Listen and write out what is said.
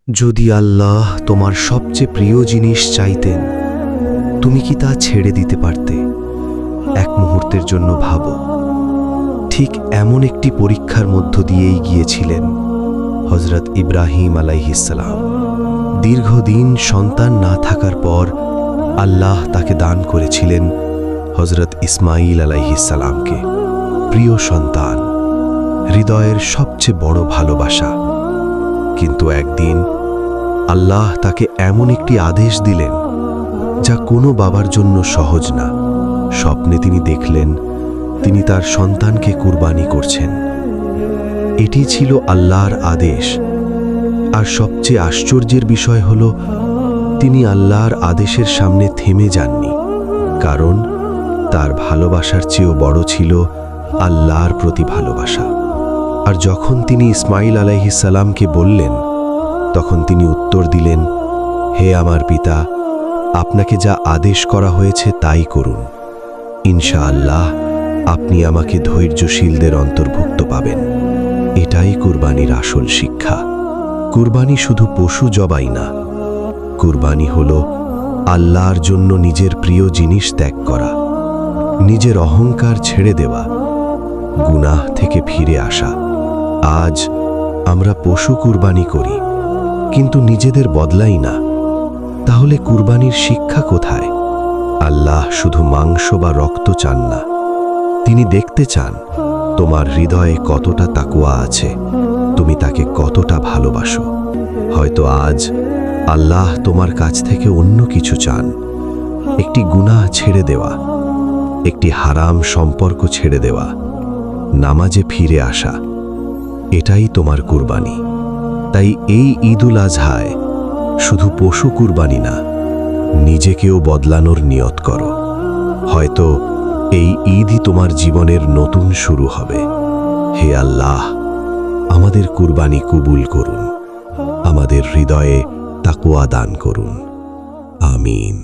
যদি আল্লাহ তোমার সবচেয়ে প্রিয় জিনিস চাইতেন, তুমি কি তা ছেড়ে দিতে পারতে? এক মুহূর্তের জন্য ভাবো। ঠিক এমন একটি পরীক্ষার মধ্য দিয়েই গিয়েছিলেন হযরত ইব্রাহিম আলাইহিসসালাম। দীর্ঘদিন সন্তান না থাকার পর আল্লাহ তাকে দান করেছিলেন হযরত ইসমাঈল আলাইহিসসালামকে। প্রিয় সন্তান, হৃদয়ের সবচেয়ে বড় ভালোবাসা। কিন্তু একদিন আল্লাহ তাকে এমন একটি আদেশ দিলেন যা কোনো বাবার জন্য সহজ না। স্বপ্নে তিনি দেখলেন তিনি তার সন্তানকে কুরবানি করছেন। এটি ছিল আল্লাহর আদেশ। আর সবচেয়ে আশ্চর্যের বিষয় হল, তিনি আল্লাহর আদেশের সামনে থেমে যাননি, কারণ তার ভালোবাসার চেয়েও বড় ছিল আল্লাহর প্রতি ভালোবাসা। আর যখন তিনি ইসমাঈল আলাইহিসসালামকে বললেন, তখন তিনি উত্তর দিলেন, হে আমার পিতা, আপনাকে যা আদেশ করা হয়েছে তাই করুন। ইনশাআল্লাহ আপনি আমাকে ধৈর্যশীলদের অন্তর্ভুক্ত পাবেন। এটাই কুরবানির আসল শিক্ষা। কুরবানি শুধু পশু জবাই না, কুরবানি হল আল্লাহর জন্য নিজের প্রিয় জিনিস ত্যাগ করা, নিজের অহংকার ছেড়ে দেওয়া, গুনাহ থেকে ফিরে আসা। আজ আমরা পশু কুরবানি করি, কিন্তু নিজেদের বদলাই না। তাহলে কুরবানির শিক্ষা কোথায়? আল্লাহ শুধু মাংস বা রক্ত চান না, তিনি দেখতে চান তোমার হৃদয়ে কতটা তাকওয়া আছে, তুমি তাকে কতটা ভালোবাসো। হয়তো আজ আল্লাহ তোমার কাছ থেকে অন্য কিছু চান, একটি গুনাহ ছেড়ে দেওয়া, একটি হারাম সম্পর্ক ছেড়ে দেওয়া, নামাজে ফিরে আসা। এটাই তোমার কুরবানি। তাই এই ঈদুল আজহায় শুধু পশু কুরবানি না, নিজেকেও বদলানোর নিয়ত করো। হয়তো এই ঈদই তোমার জীবনের নতুন শুরু হবে। হে আল্লাহ, আমাদের কুরবানি কবুল করুন, আমাদের হৃদয়ে তাকওয়া দান করুন। আমিন।